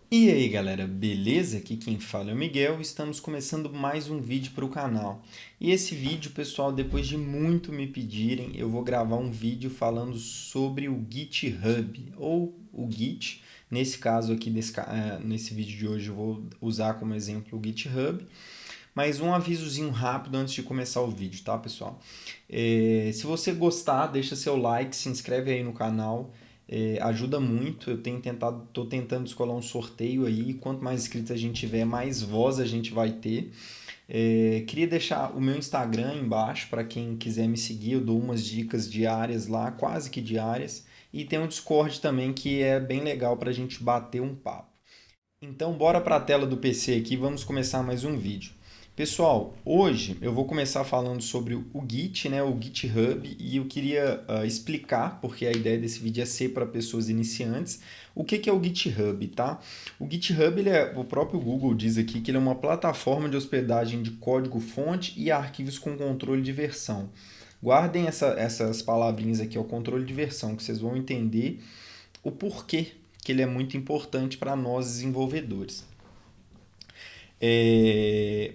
E aí galera, beleza? Aqui quem fala é o Miguel, estamos começando mais um vídeo para o canal. E esse vídeo, pessoal, depois de muito me pedirem, eu vou gravar um vídeo falando sobre o GitHub, ou o Git. Nesse caso aqui, nesse vídeo de hoje, eu vou usar como exemplo o GitHub. Mas um avisozinho rápido antes de começar o vídeo, tá, pessoal? Se você gostar, deixa seu like, se inscreve aí no canal. Ajuda muito. Tô tentando descolar um sorteio aí. Quanto mais inscritos a gente tiver, mais voz a gente vai ter. Queria deixar o meu Instagram embaixo para quem quiser me seguir. Eu dou umas dicas diárias lá, quase que diárias. E tem um Discord também que é bem legal para a gente bater um papo. Então, bora para a tela do PC aqui, vamos começar mais um vídeo. Pessoal, hoje eu vou começar falando sobre o Git, né, o GitHub, e eu queria explicar, porque a ideia desse vídeo é ser para pessoas iniciantes, o que é o GitHub, tá? O GitHub, o próprio Google diz aqui que ele é uma plataforma de hospedagem de código-fonte e arquivos com controle de versão. Guardem essas palavrinhas aqui, o controle de versão, que vocês vão entender o porquê que ele é muito importante para nós desenvolvedores.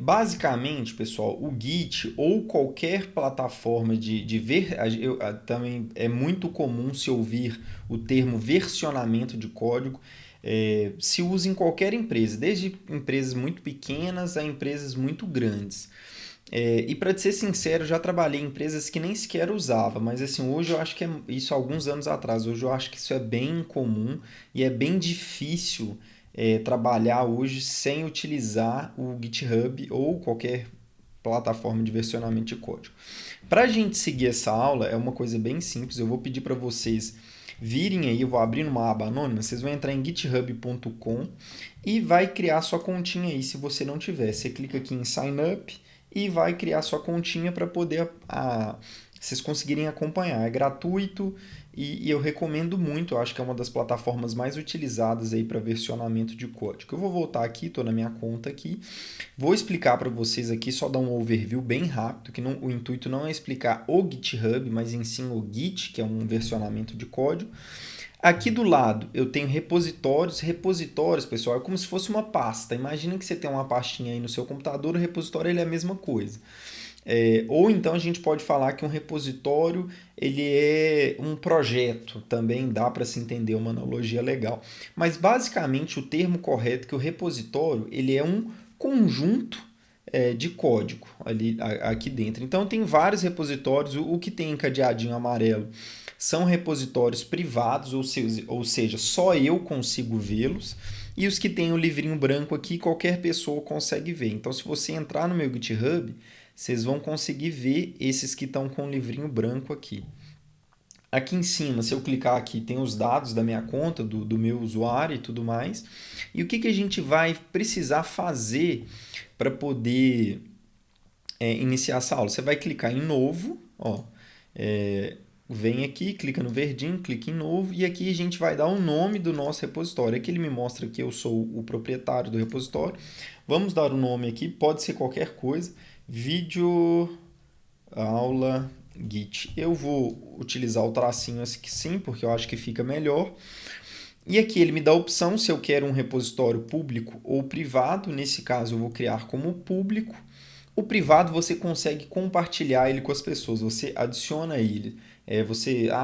Basicamente, pessoal, o Git ou qualquer plataforma de ver, também é muito comum se ouvir o termo versionamento de código. Se usa em qualquer empresa, desde empresas muito pequenas a empresas muito grandes. E para ser sincero, já trabalhei em empresas que nem sequer usava, mas assim, hoje eu acho que é isso há alguns anos atrás. Hoje eu acho que isso é bem comum e é bem difícil trabalhar hoje sem utilizar o GitHub ou qualquer plataforma de versionamento de código. Para a gente seguir essa aula, é uma coisa bem simples. Eu vou pedir para vocês virem aí, eu vou abrir uma aba anônima, vocês vão entrar em github.com e vai criar sua continha aí se você não tiver. Você clica aqui em Sign Up e vai criar sua continha para poder vocês conseguirem acompanhar. É gratuito e eu recomendo muito, eu acho que é uma das plataformas mais utilizadas aí para versionamento de código. Eu vou voltar aqui, estou na minha conta aqui, vou explicar para vocês aqui, só dar um overview bem rápido, que o intuito não é explicar o GitHub, mas em sim o Git, que é um versionamento de código. Aqui do lado eu tenho repositórios. Repositórios, pessoal, é como se fosse uma pasta. Imagina que você tem uma pastinha aí no seu computador, o repositório ele é a mesma coisa. Ou então a gente pode falar que um repositório ele é um projeto, também dá para se entender uma analogia legal. Mas basicamente o termo correto é que o repositório ele é um conjunto de código ali aqui dentro. Então tem vários repositórios, o que tem encadeadinho amarelo são repositórios privados, ou seja, só eu consigo vê-los. E os que tem o livrinho branco aqui, qualquer pessoa consegue ver. Então, se você entrar no meu GitHub, vocês vão conseguir ver esses que estão com o livrinho branco aqui. Aqui em cima, se eu clicar aqui, tem os dados da minha conta, do meu usuário e tudo mais. E o que a gente vai precisar fazer para poder iniciar essa aula? Você vai clicar em novo, ó, vem aqui, clica no verdinho, clica em novo e aqui a gente vai dar o nome do nosso repositório. Aqui ele me mostra que eu sou o proprietário do repositório. Vamos dar o nome aqui, pode ser qualquer coisa. Vídeo aula Git. Eu vou utilizar o tracinho aqui sim, porque eu acho que fica melhor. E aqui ele me dá a opção se eu quero um repositório público ou privado. Nesse caso eu vou criar como público. O privado você consegue compartilhar ele com as pessoas, você adiciona ele.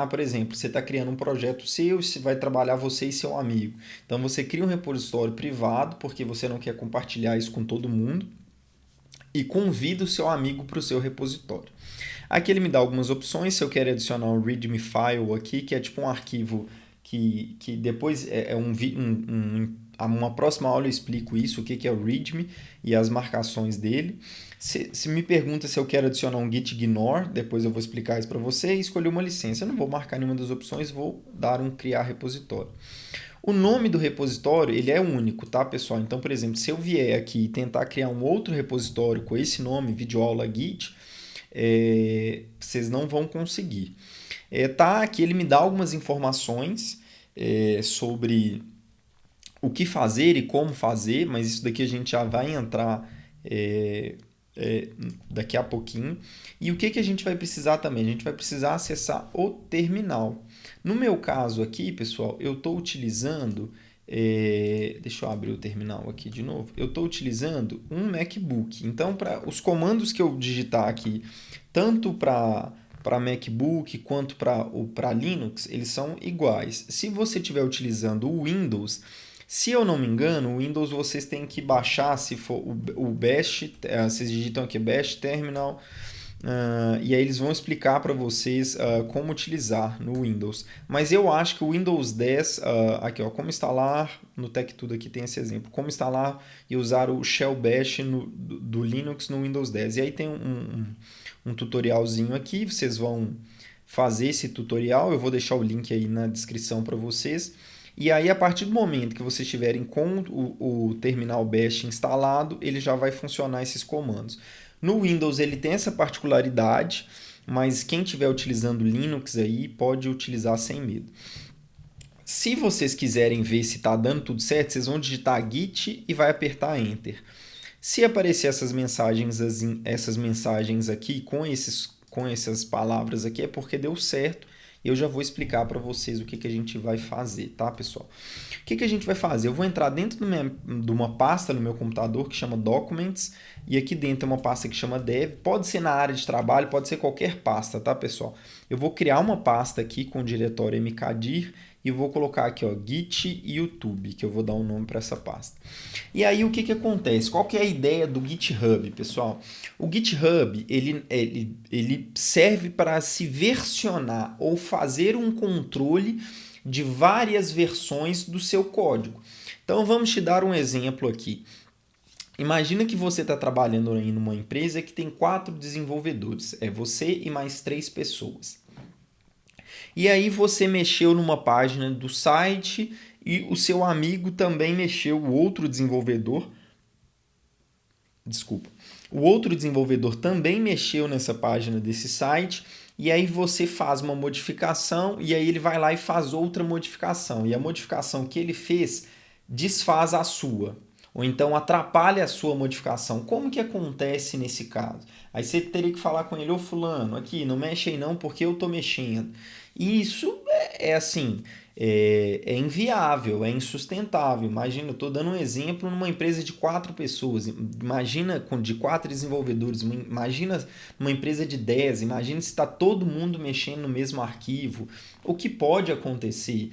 Por exemplo, você está criando um projeto seu, você vai trabalhar você e seu amigo. Então você cria um repositório privado, porque você não quer compartilhar isso com todo mundo, e convida o seu amigo para o seu repositório. Aqui ele me dá algumas opções, se eu quero adicionar um README file aqui, que é tipo um arquivo que depois uma próxima aula eu explico isso, o que é o README e as marcações dele. Se me pergunta se eu quero adicionar um git ignore, depois eu vou explicar isso para você e escolher uma licença. Eu não vou marcar nenhuma das opções, vou dar um criar repositório. O nome do repositório ele é único, tá, pessoal? Então, por exemplo, se eu vier aqui e tentar criar um outro repositório com esse nome, videoaula Git, vocês não vão conseguir. Aqui ele me dá algumas informações sobre o que fazer e como fazer, mas isso daqui a gente já vai entrar daqui a pouquinho. E o que a gente vai precisar também? A gente vai precisar acessar o terminal. No meu caso aqui, pessoal, eu estou utilizando Deixa eu abrir o terminal aqui de novo. Eu estou utilizando um MacBook. Então, para os comandos que eu digitar aqui, tanto para MacBook quanto para Linux, eles são iguais. Se você estiver utilizando o Windows, se eu não me engano, o Windows vocês têm que baixar, se for o Bash, vocês digitam aqui Bash Terminal, e aí eles vão explicar para vocês como utilizar no Windows. Mas eu acho que o Windows 10, aqui ó, como instalar, no Tech Tudo aqui tem esse exemplo, como instalar e usar o Shell Bash do Linux no Windows 10. E aí tem um tutorialzinho aqui, vocês vão fazer esse tutorial, eu vou deixar o link aí na descrição para vocês. E aí, a partir do momento que vocês estiverem com o terminal Bash instalado, ele já vai funcionar esses comandos. No Windows ele tem essa particularidade, mas quem estiver utilizando Linux aí pode utilizar sem medo. Se vocês quiserem ver se está dando tudo certo, vocês vão digitar Git e vai apertar Enter. Se aparecer essas mensagens aqui com essas palavras aqui, é porque deu certo. Eu já vou explicar para vocês o que a gente vai fazer, tá, pessoal? O que a gente vai fazer? Eu vou entrar dentro de uma pasta no meu computador que chama Documents, e aqui dentro é uma pasta que chama Dev. Pode ser na área de trabalho, pode ser qualquer pasta, tá, pessoal? Eu vou criar uma pasta aqui com o diretório mkdir e vou colocar aqui, ó, Git YouTube, que eu vou dar um nome para essa pasta. E aí o que acontece? Qual que é a ideia do GitHub, pessoal? O GitHub ele serve para se versionar ou fazer um controle de várias versões do seu código. Então vamos te dar um exemplo aqui. Imagina que você está trabalhando em uma empresa que tem 4 desenvolvedores, é você e mais 3 pessoas. E aí você mexeu numa página do site e o seu amigo também mexeu, o outro desenvolvedor também mexeu nessa página desse site, e aí você faz uma modificação e aí ele vai lá e faz outra modificação. E a modificação que ele fez desfaz a sua, ou então atrapalha a sua modificação. Como que acontece nesse caso? Aí você teria que falar com ele: ô fulano, aqui, não mexe aí não porque eu estou mexendo. E isso é inviável, é insustentável. Imagina, eu estou dando um exemplo numa empresa de 4 pessoas, imagina de 4 desenvolvedores, imagina uma empresa de 10, imagina se está todo mundo mexendo no mesmo arquivo. O que pode acontecer?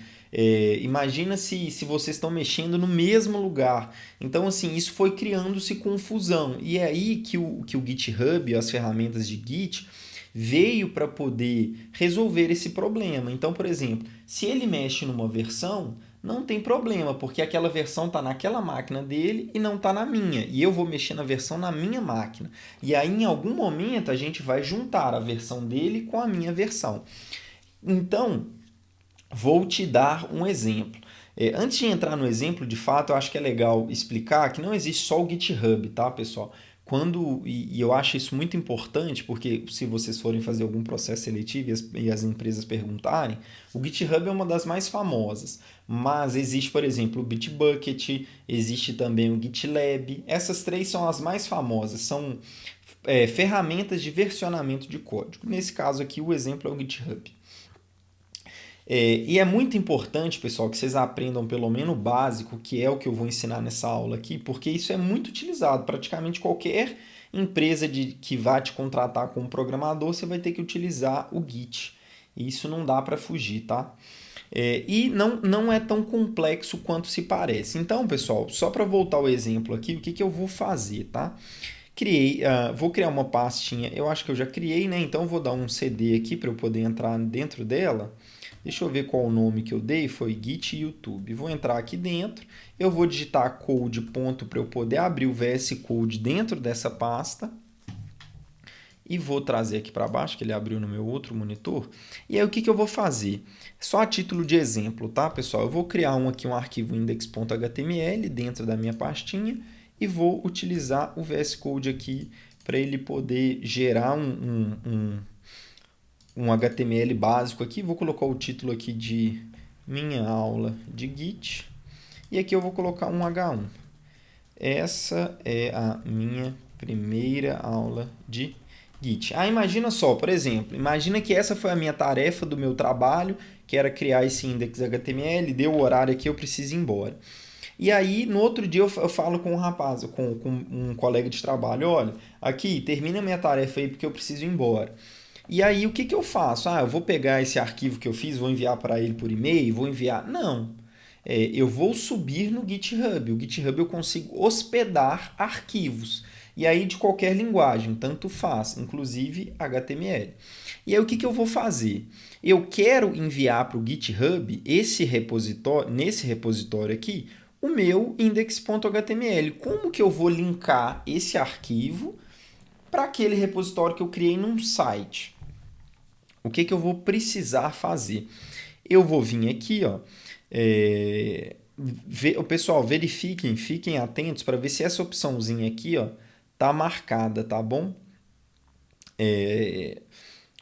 Imagina se vocês estão mexendo no mesmo lugar. Então, assim, isso foi criando-se confusão. E é aí que o GitHub, as ferramentas de Git, veio para poder resolver esse problema. Então, por exemplo, se ele mexe numa versão, não tem problema, porque aquela versão está naquela máquina dele e não está na minha. E eu vou mexer na versão na minha máquina. E aí, em algum momento, a gente vai juntar a versão dele com a minha versão. Então, vou te dar um exemplo. Antes de entrar no exemplo, de fato, eu acho que é legal explicar que não existe só o GitHub, tá, pessoal? E eu acho isso muito importante, porque se vocês forem fazer algum processo seletivo e as empresas perguntarem, o GitHub é uma das mais famosas, mas existe, por exemplo, o Bitbucket, existe também o GitLab. Essas 3 são as mais famosas, são ferramentas de versionamento de código. Nesse caso aqui, o exemplo é o GitHub. E é muito importante, pessoal, que vocês aprendam pelo menos o básico, que é o que eu vou ensinar nessa aula aqui, porque isso é muito utilizado. Praticamente qualquer empresa que vá te contratar como programador, você vai ter que utilizar o Git. E isso não dá para fugir, tá? E não é tão complexo quanto se parece. Então, pessoal, só para voltar ao exemplo aqui, o que eu vou fazer, tá? Vou criar uma pastinha, eu acho que eu já criei, né? Então, vou dar um CD aqui para eu poder entrar dentro dela. Deixa eu ver qual o nome que eu dei, foi Git YouTube. Vou entrar aqui dentro, eu vou digitar code ponto para eu poder abrir o VS Code dentro dessa pasta. E vou trazer aqui para baixo, que ele abriu no meu outro monitor. E aí o que eu vou fazer? Só a título de exemplo, tá, pessoal? Eu vou criar aqui um arquivo index.html dentro da minha pastinha e vou utilizar o VS Code aqui para ele poder gerar um HTML básico aqui. Vou colocar o título aqui de minha aula de Git. E aqui eu vou colocar um H1. Essa é a minha primeira aula de Git. Imagina só, por exemplo, imagina que essa foi a minha tarefa do meu trabalho que era criar esse index HTML, deu o horário aqui, eu preciso ir embora. E aí, no outro dia, eu falo com um rapaz, com um colega de trabalho, olha, aqui, termina minha tarefa aí porque eu preciso ir embora. E aí, o que, que eu faço? Ah, eu vou pegar esse arquivo que eu fiz, vou enviar para ele por e-mail, vou enviar... Não. Eu vou subir no GitHub. O GitHub eu consigo hospedar arquivos. E aí, de qualquer linguagem, tanto faz, inclusive HTML. E aí, o que, que eu vou fazer? Eu quero enviar para o GitHub nesse repositório aqui, o meu index.html. Como que eu vou linkar esse arquivo para aquele repositório que eu criei num site? O que, que eu vou precisar fazer? Eu vou vir aqui, ó, pessoal, verifiquem, fiquem atentos para ver se essa opçãozinha aqui, ó, tá marcada, tá bom?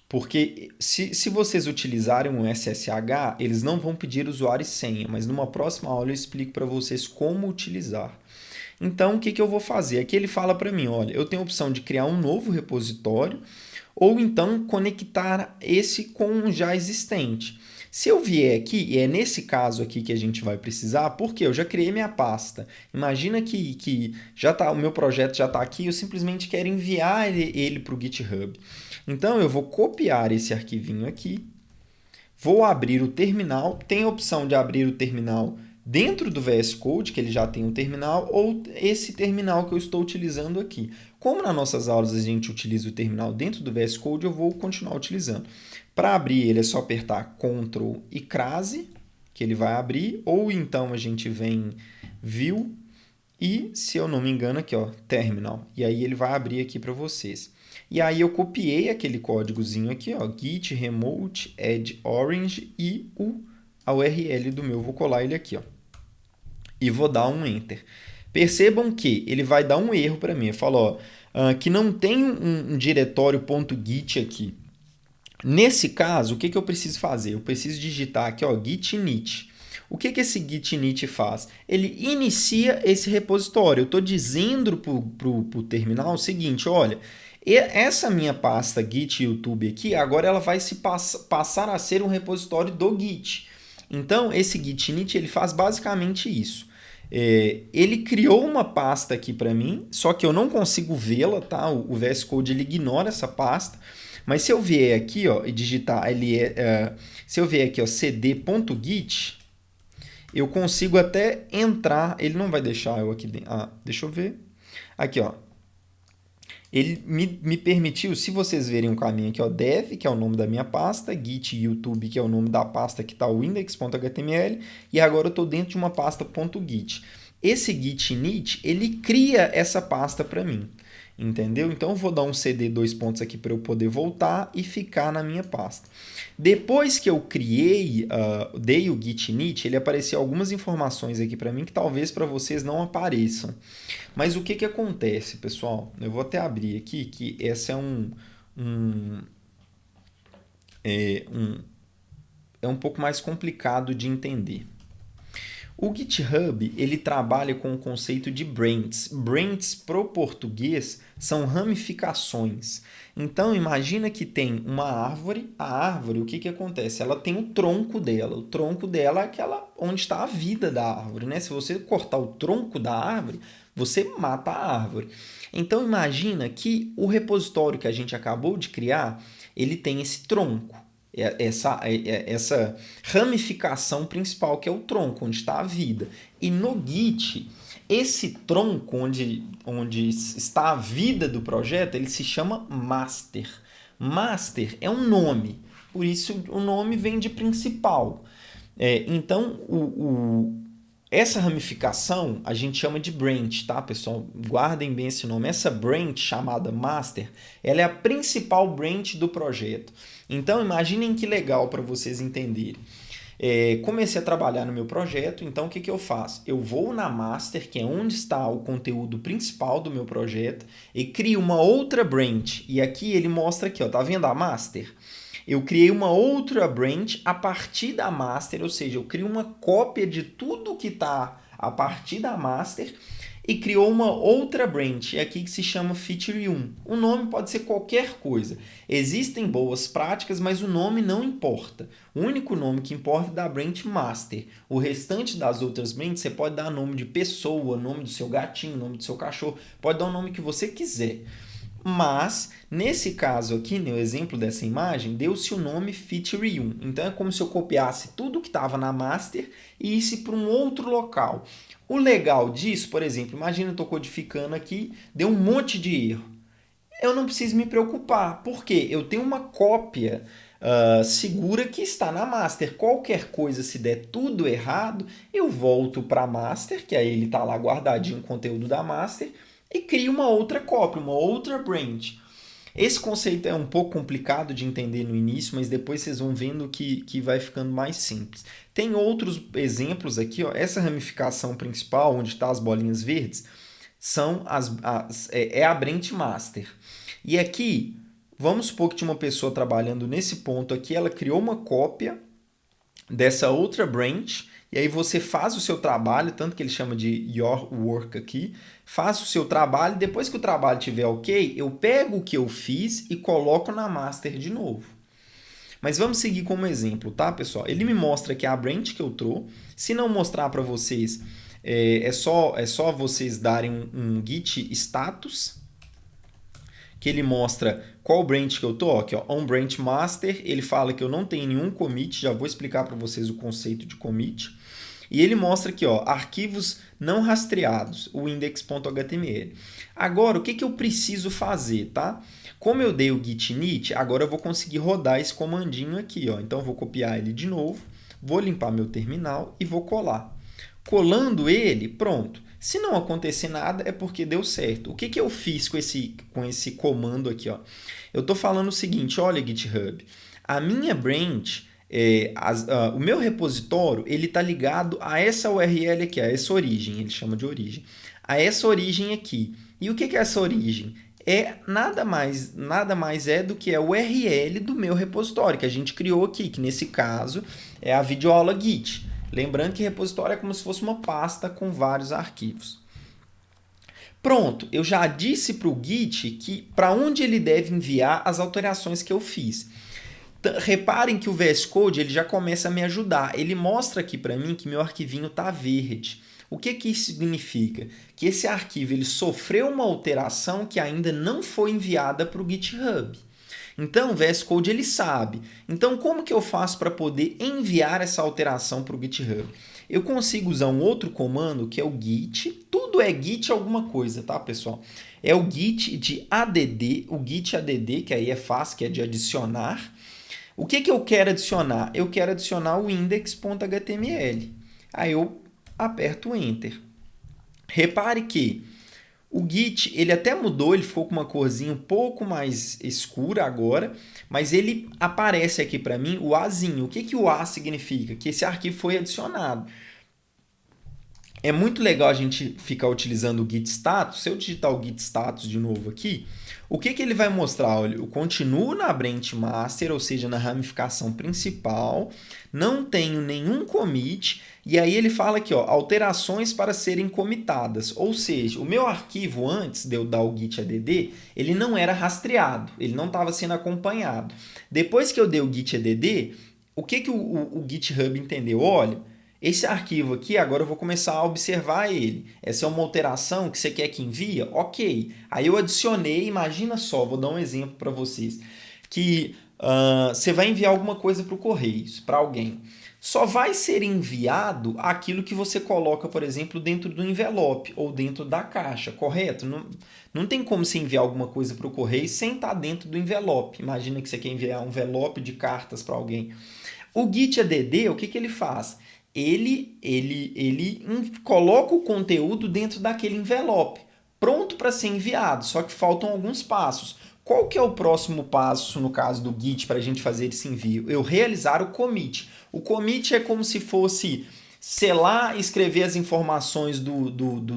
Porque se vocês utilizarem um SSH, eles não vão pedir usuário e senha, mas numa próxima aula eu explico para vocês como utilizar. Então, o que, que eu vou fazer? Aqui ele fala para mim, olha, eu tenho a opção de criar um novo repositório ou então conectar esse com um já existente. Se eu vier aqui, e é nesse caso aqui que a gente vai precisar, porque eu já criei minha pasta. Imagina que já tá, o meu projeto já está aqui, eu simplesmente quero enviar ele para o GitHub. Então, eu vou copiar esse arquivinho aqui, vou abrir o terminal, tem a opção de abrir o terminal dentro do VS Code, que ele já tem um terminal, ou esse terminal que eu estou utilizando aqui. Como nas nossas aulas a gente utiliza o terminal dentro do VS Code, eu vou continuar utilizando. Para abrir ele é só apertar Ctrl e crase, que ele vai abrir, ou então a gente vem View e, se eu não me engano, aqui, ó, Terminal. E aí ele vai abrir aqui para vocês. E aí eu copiei aquele códigozinho aqui, ó, git remote add orange e a URL do meu, vou colar ele aqui, ó. E vou dar um Enter. Percebam que ele vai dar um erro para mim. Eu falo, ó, que não tem um diretório .git aqui. Nesse caso, o que, que eu preciso fazer? Eu preciso digitar aqui, ó, git init. O que, que esse git init faz? Ele inicia esse repositório. Eu estou dizendo para o terminal o seguinte, olha, essa minha pasta git YouTube aqui, agora ela vai se passar a ser um repositório do Git. Então, esse git init ele faz basicamente isso. Ele criou uma pasta aqui para mim, só que eu não consigo vê-la, tá? O VS Code ele ignora essa pasta. Mas se eu vier aqui, ó, e digitar se eu vier aqui, ó, cd.git, eu consigo até entrar. Ele não vai deixar eu aqui dentro. Deixa eu ver. Aqui, ó. Ele me permitiu, se vocês verem o caminho aqui, ó, dev, que é o nome da minha pasta, git YouTube, que é o nome da pasta que está o index.html, e agora eu estou dentro de uma pasta .git. Esse git init, ele cria essa pasta para mim, entendeu? Então eu vou dar um cd dois pontos aqui para eu poder voltar e ficar na minha pasta. Depois que eu criei, dei o git init, ele apareceu algumas informações aqui para mim que talvez para vocês não apareçam. Mas o que, que acontece, pessoal? Eu vou até abrir aqui, que essa é um pouco mais complicado de entender. O GitHub ele trabalha com o conceito de branches. Branches, para o português, são ramificações. Então, imagina que tem uma árvore. A árvore, o que, que acontece? Ela tem o tronco dela. O tronco dela é aquela onde está a vida da árvore, né? Se você cortar o tronco da árvore, você mata a árvore. Então, imagina que o repositório que a gente acabou de criar, ele tem esse tronco. Essa ramificação principal, que é o tronco, onde está a vida. E no Git, esse tronco, onde está a vida do projeto, ele se chama master. Master é um nome, por isso o nome vem de principal. Então, essa ramificação a gente chama de branch, tá, pessoal? Guardem bem esse nome. Essa branch, chamada master, ela é a principal branch do projeto. Então, imaginem que legal para vocês entenderem. Comecei a trabalhar no meu projeto, então o que, que eu faço? Eu vou na master, que é onde está o conteúdo principal do meu projeto, e crio uma outra branch. E aqui ele mostra aqui, ó, tá vendo a master? Eu criei uma outra branch a partir da master, ou seja, eu crio uma cópia de tudo que está a partir da master e criou uma outra branch aqui que se chama Feature 1. O nome pode ser qualquer coisa. Existem boas práticas, mas o nome não importa. O único nome que importa é da branch master. O restante das outras branches você pode dar nome de pessoa, nome do seu gatinho, nome do seu cachorro, pode dar o nome que você quiser. Mas, nesse caso aqui, no exemplo dessa imagem, deu-se o nome Feature 1. Então, é como se eu copiasse tudo que estava na master e isse para um outro local. O legal disso, por exemplo, imagina eu estou codificando aqui, deu um monte de erro. Eu não preciso me preocupar, porque eu tenho uma cópia segura que está na master. Qualquer coisa, se der tudo errado, eu volto para a master, que aí ele está lá guardadinho o conteúdo da master, e crio uma outra cópia, uma outra branch. Esse conceito é um pouco complicado de entender no início, mas depois vocês vão vendo que vai ficando mais simples. Tem outros exemplos aqui, ó. Essa ramificação principal, onde estão as bolinhas verdes, é a branch master. E aqui, vamos supor que tinha uma pessoa trabalhando nesse ponto aqui, ela criou uma cópia dessa outra branch, e aí você faz o seu trabalho, tanto que ele chama de your work aqui, faz o seu trabalho, depois que o trabalho estiver ok, eu pego o que eu fiz e coloco na master de novo. Mas vamos seguir como exemplo, tá, pessoal? Ele me mostra que a branch que eu trouxe, se não mostrar para vocês, é só vocês darem um git status, que ele mostra qual branch que eu tô, aqui, ó, on branch master, ele fala que eu não tenho nenhum commit, já vou explicar para vocês o conceito de commit. E ele mostra aqui, ó, arquivos não rastreados, o index.html. Agora, o que eu preciso fazer, tá? Como eu dei o git init, agora eu vou conseguir rodar esse comandinho aqui, ó. Então, eu vou copiar ele de novo, vou limpar meu terminal e vou colar. Colando ele, pronto. Se não acontecer nada, é porque deu certo. O que eu fiz com esse comando aqui, ó? Eu estou falando o seguinte, olha, GitHub, a minha branch, o meu repositório, ele está ligado a essa URL aqui, a essa origem, ele chama de origem, a essa origem aqui. E o que é essa origem? É nada mais é do que a URL do meu repositório, que a gente criou aqui, que nesse caso é a videoaula Git. Lembrando que repositório é como se fosse uma pasta com vários arquivos. Pronto, eu já disse para o Git que para onde ele deve enviar as alterações que eu fiz. Reparem que o VS Code ele já começa a me ajudar. Ele mostra aqui para mim que meu arquivinho está verde. O que isso significa? Que esse arquivo ele sofreu uma alteração que ainda não foi enviada para o GitHub. Então, o VS Code ele sabe. Então, como que eu faço para poder enviar essa alteração para o GitHub? Eu consigo usar um outro comando que é o git. Tudo é git alguma coisa, tá, pessoal? É o git de add, o git add, que aí é fácil, que é de adicionar. O que eu quero adicionar? Eu quero adicionar o index.html. Aí eu aperto o Enter. Repare que o Git, ele até mudou, ele ficou com uma corzinha um pouco mais escura agora, mas ele aparece aqui para mim o Azinho. O que o A significa? Que esse arquivo foi adicionado. É muito legal a gente ficar utilizando o git status. Se eu digitar o git status de novo aqui, o que ele vai mostrar? Olha, eu continuo na branch master, ou seja, na ramificação principal, não tenho nenhum commit, e aí ele fala aqui, ó, alterações para serem commitadas. Ou seja, o meu arquivo antes de eu dar o git add, ele não era rastreado, ele não estava sendo acompanhado. Depois que eu dei o git add, o que o GitHub entendeu? Olha, esse arquivo aqui, agora eu vou começar a observar ele. Essa é uma alteração que você quer que envie? Ok. Aí eu adicionei, imagina só, vou dar um exemplo para vocês, que você vai enviar alguma coisa para o Correios, para alguém. Só vai ser enviado aquilo que você coloca, por exemplo, dentro do envelope ou dentro da caixa, correto? Não tem como você enviar alguma coisa para o Correio sem estar dentro do envelope. Imagina que você quer enviar um envelope de cartas para alguém. O git add, o que ele faz? Ele coloca o conteúdo dentro daquele envelope, pronto para ser enviado, só que faltam alguns passos. Qual que é o próximo passo, no caso do Git, para a gente fazer esse envio? Eu realizar o commit. O commit é como se fosse selar, escrever as informações do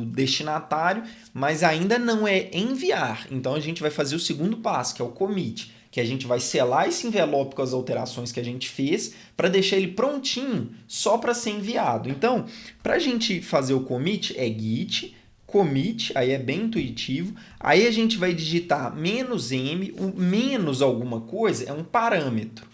destinatário, mas ainda não é enviar. Então, a gente vai fazer o segundo passo, que é o commit, que a gente vai selar esse envelope com as alterações que a gente fez para deixar ele prontinho só para ser enviado. Então, para a gente fazer o commit é git, commit, aí é bem intuitivo. Aí a gente vai digitar "-m", o menos alguma coisa é um parâmetro.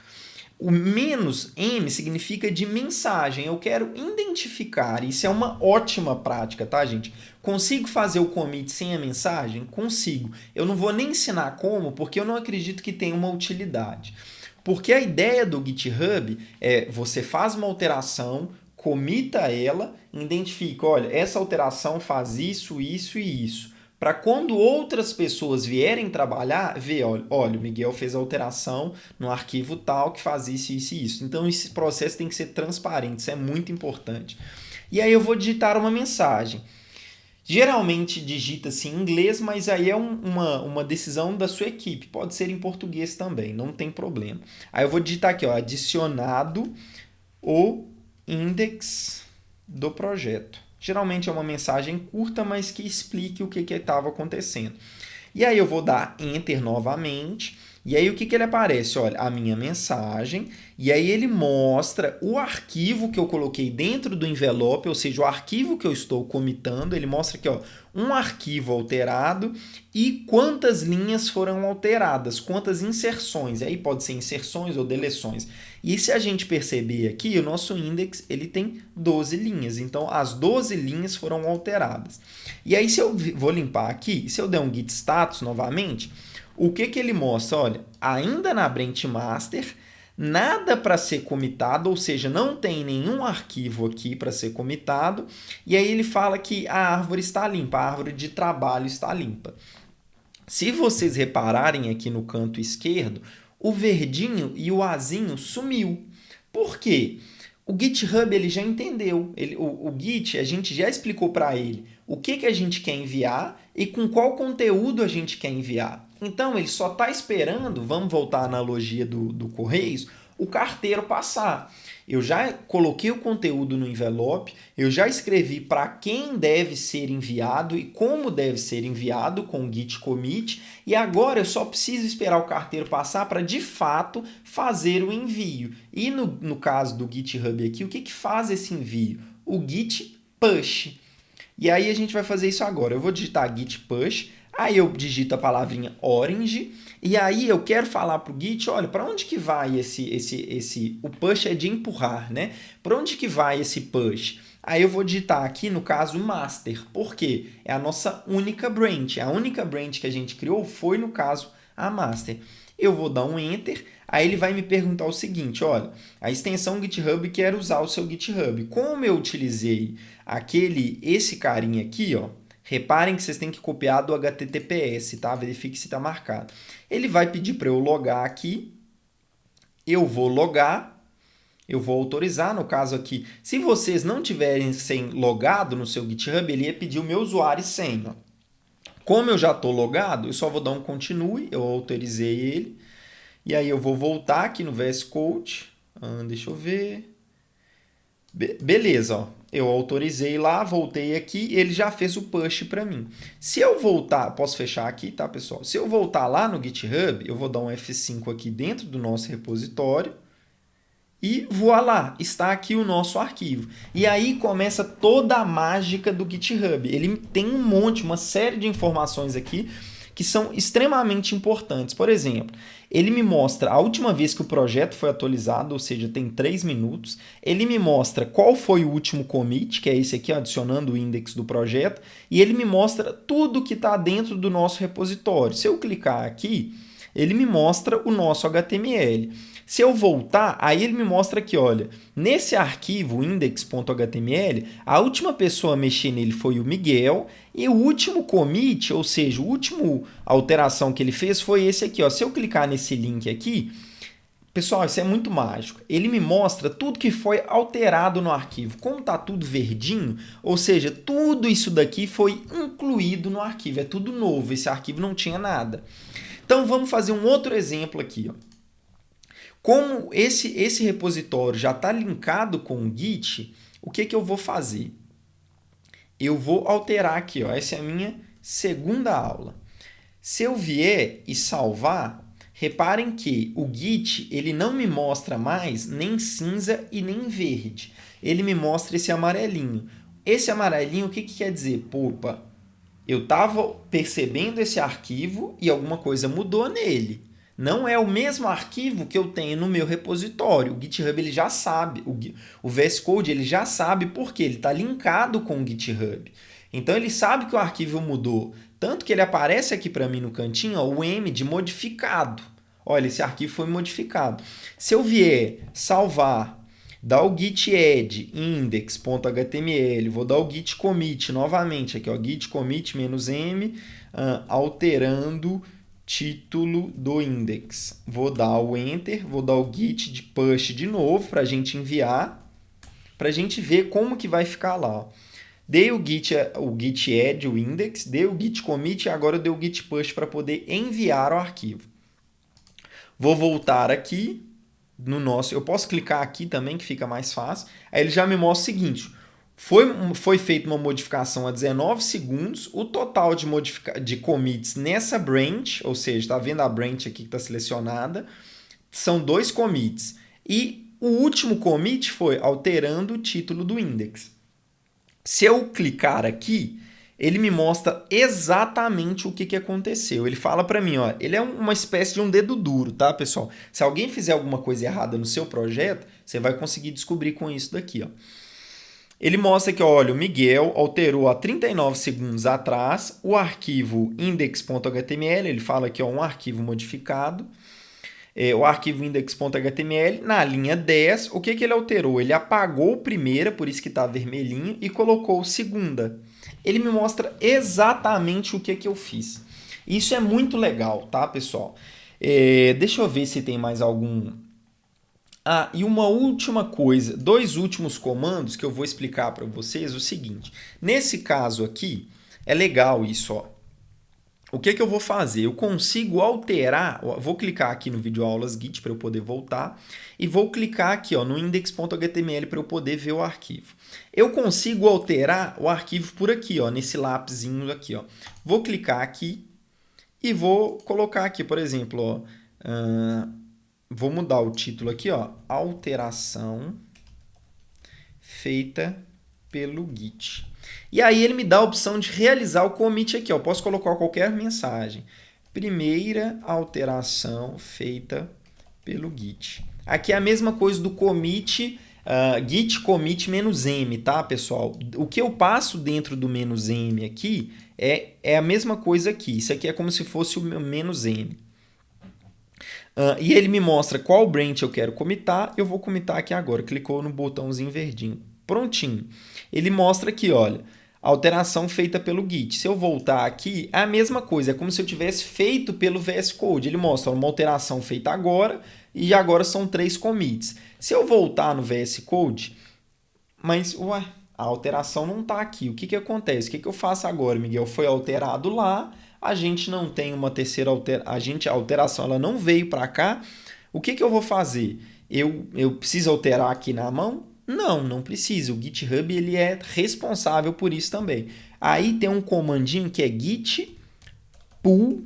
O "-m" significa de mensagem. Eu quero identificar. Isso é uma ótima prática, tá, gente? Consigo fazer o commit sem a mensagem? Consigo. Eu não vou nem ensinar como, porque eu não acredito que tenha uma utilidade. Porque a ideia do GitHub é você faz uma alteração, comita ela, identifica, olha, essa alteração faz isso, isso e isso. Para quando outras pessoas vierem trabalhar, ver, olha, o Miguel fez a alteração no arquivo tal que faz isso, isso e isso. Então, esse processo tem que ser transparente, isso é muito importante. E aí eu vou digitar uma mensagem. Geralmente digita-se em inglês, mas aí é uma decisão da sua equipe. Pode ser em português também, não tem problema. Aí eu vou digitar aqui, ó, adicionado o index do projeto. Geralmente é uma mensagem curta, mas que explique o que estava acontecendo. E aí eu vou dar Enter novamente. E aí o que ele aparece? Olha, a minha mensagem. E aí ele mostra o arquivo que eu coloquei dentro do envelope, ou seja, o arquivo que eu estou comitando. Ele mostra aqui, ó, um arquivo alterado e quantas linhas foram alteradas, quantas inserções. Aí pode ser inserções ou deleções. E se a gente perceber aqui, o nosso index ele tem 12 linhas. Então, as 12 linhas foram alteradas. E aí, se eu vou limpar aqui, se eu der um git status novamente, o que ele mostra? Olha, ainda na branch master, nada para ser comitado, ou seja, não tem nenhum arquivo aqui para ser comitado. E aí ele fala que a árvore está limpa, a árvore de trabalho está limpa. Se vocês repararem aqui no canto esquerdo, o verdinho e o azinho sumiu. Por quê? O GitHub ele já entendeu. O Git, a gente já explicou para ele o que a gente quer enviar e com qual conteúdo a gente quer enviar. Então, ele só está esperando, vamos voltar à analogia do Correios, o carteiro passar. Eu já coloquei o conteúdo no envelope, eu já escrevi para quem deve ser enviado e como deve ser enviado com o git commit, e agora eu só preciso esperar o carteiro passar para, de fato, fazer o envio. E no caso do GitHub aqui, o que faz esse envio? O git push. E aí a gente vai fazer isso agora. Eu vou digitar git push, aí eu digito a palavrinha orange, e aí eu quero falar para o Git, olha, para onde que vai o push é de empurrar, né? Para onde que vai esse push? Aí eu vou digitar aqui, no caso, master. Por quê? É a nossa única branch. A única branch que a gente criou foi, no caso, a master. Eu vou dar um enter, aí ele vai me perguntar o seguinte, olha, a extensão GitHub quer usar o seu GitHub. Como eu utilizei esse carinha aqui, ó, reparem que vocês têm que copiar do HTTPS, tá? Verifique se está marcado. Ele vai pedir para eu logar aqui. Eu vou logar. Eu vou autorizar. No caso aqui, se vocês não tiverem sem logado no seu GitHub, ele ia pedir o meu usuário e senha. Como eu já estou logado, eu só vou dar um continue. Eu autorizei ele. E aí eu vou voltar aqui no VS Code. Deixa eu ver. Beleza, ó. Eu autorizei lá, voltei aqui, ele já fez o push para mim. Se eu voltar, posso fechar aqui, tá, pessoal? Se eu voltar lá no GitHub, eu vou dar um F5 aqui dentro do nosso repositório e voilá, está aqui o nosso arquivo. E aí começa toda a mágica do GitHub. Ele tem uma série de informações aqui que são extremamente importantes. Por exemplo, ele me mostra a última vez que o projeto foi atualizado, ou seja, tem 3 minutos. Ele me mostra qual foi o último commit, que é esse aqui, adicionando o index do projeto. E ele me mostra tudo que está dentro do nosso repositório. Se eu clicar aqui, ele me mostra o nosso HTML. Se eu voltar, aí ele me mostra aqui, olha, nesse arquivo index.html, a última pessoa a mexer nele foi o Miguel e o último commit, ou seja, a última alteração que ele fez foi esse aqui. Ó. Se eu clicar nesse link aqui, pessoal, isso é muito mágico. Ele me mostra tudo que foi alterado no arquivo. Como está tudo verdinho, ou seja, tudo isso daqui foi incluído no arquivo. É tudo novo, esse arquivo não tinha nada. Então, vamos fazer um outro exemplo aqui, ó. Como esse repositório já está linkado com o Git, o que eu vou fazer? Eu vou alterar aqui, ó, essa é a minha segunda aula. Se eu vier e salvar, reparem que o Git ele não me mostra mais nem cinza e nem verde. Ele me mostra esse amarelinho. Esse amarelinho, o que quer dizer? Opa, Eu estava percebendo esse arquivo e alguma coisa mudou nele. Não é o mesmo arquivo que eu tenho no meu repositório. O GitHub ele já sabe, o VS Code ele já sabe porque ele está linkado com o GitHub. Então ele sabe que o arquivo mudou, tanto que ele aparece aqui para mim no cantinho, ó, o M de modificado. Olha, esse arquivo foi modificado. Se eu vier salvar, dar o git add index.html, vou dar o git commit novamente aqui, ó, git commit -m, alterando título do index. Vou dar o enter, vou dar o git de push de novo para a gente enviar, para a gente ver como que vai ficar lá. Dei o git add, o index, dei o git commit e agora eu dei o git push para poder enviar o arquivo. Vou voltar aqui no nosso... Eu posso clicar aqui também, que fica mais fácil. Aí ele já me mostra o seguinte. Foi feita uma modificação a 19 segundos. O total de commits nessa branch, ou seja, está vendo a branch aqui que está selecionada, são 2 commits. E o último commit foi alterando o título do index. Se eu clicar aqui, ele me mostra exatamente o que aconteceu. Ele fala para mim, ó, ele é uma espécie de um dedo duro, tá, pessoal? Se alguém fizer alguma coisa errada no seu projeto, você vai conseguir descobrir com isso daqui, ó. Ele mostra que, olha, o Miguel alterou há 39 segundos atrás o arquivo index.html, ele fala que é um arquivo modificado, o arquivo index.html, na linha 10, o que ele alterou? Ele apagou a primeira, por isso que está vermelhinho, e colocou segunda. Ele me mostra exatamente o que eu fiz. Isso é muito legal, tá, pessoal? Deixa eu ver se tem mais algum... Ah, e uma última coisa, 2 últimos comandos que eu vou explicar para vocês o seguinte. Nesse caso aqui, é legal isso, ó. O que eu vou fazer? Eu consigo alterar, vou clicar aqui no vídeo aulas Git para eu poder voltar e vou clicar aqui ó, no index.html para eu poder ver o arquivo. Eu consigo alterar o arquivo por aqui, ó, nesse lápisinho aqui. Ó. Vou clicar aqui e vou colocar aqui, por exemplo, ó, vou mudar o título aqui, ó, alteração feita pelo Git. E aí ele me dá a opção de realizar o commit aqui. Ó. Eu posso colocar qualquer mensagem. Primeira alteração feita pelo Git. Aqui é a mesma coisa do commit, git commit -m, tá, pessoal? O que eu passo dentro do -m aqui é a mesma coisa aqui. Isso aqui é como se fosse o meu -m. E ele me mostra qual branch eu quero commitar. Eu vou commitar aqui agora. Clicou no botãozinho verdinho. Prontinho. Ele mostra aqui, olha, alteração feita pelo Git. Se eu voltar aqui, é a mesma coisa. É como se eu tivesse feito pelo VS Code. Ele mostra uma alteração feita agora e agora são 3 commits. Se eu voltar no VS Code, mas, ué, a alteração não está aqui. O que acontece? O que eu faço agora, Miguel? Foi alterado lá, a gente não tem uma terceira alteração, a alteração ela não veio para cá. O que eu vou fazer? Eu preciso alterar aqui na mão? Não, não precisa. O GitHub ele é responsável por isso também. Aí tem um comandinho que é git pull.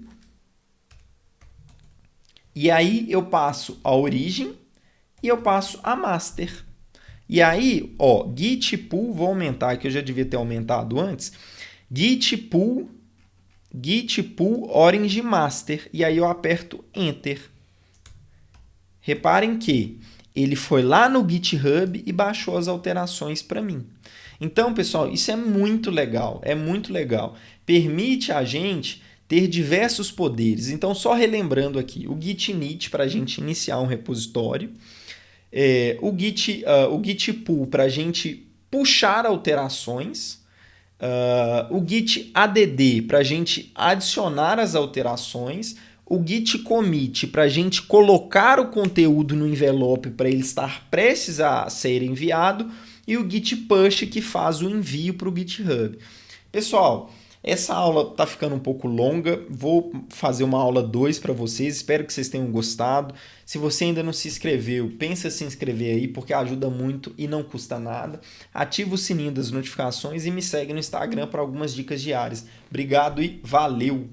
E aí eu passo a origem e eu passo a master. E aí, ó, git pull, vou aumentar, que eu já devia ter aumentado antes. Git pull orange master. E aí eu aperto enter. Reparem que ele foi lá no GitHub e baixou as alterações para mim. Então, pessoal, isso é muito legal, é muito legal. Permite a gente ter diversos poderes. Então, só relembrando aqui, o git init para a gente iniciar um repositório, o git pull para a gente puxar alterações, o git add para a gente adicionar as alterações, o git commit para a gente colocar o conteúdo no envelope para ele estar prestes a ser enviado e o git push que faz o envio para o GitHub. Pessoal, essa aula está ficando um pouco longa, vou fazer uma aula 2 para vocês, espero que vocês tenham gostado. Se você ainda não se inscreveu, pensa em se inscrever aí porque ajuda muito e não custa nada. Ativa o sininho das notificações e me segue no Instagram para algumas dicas diárias. Obrigado e valeu!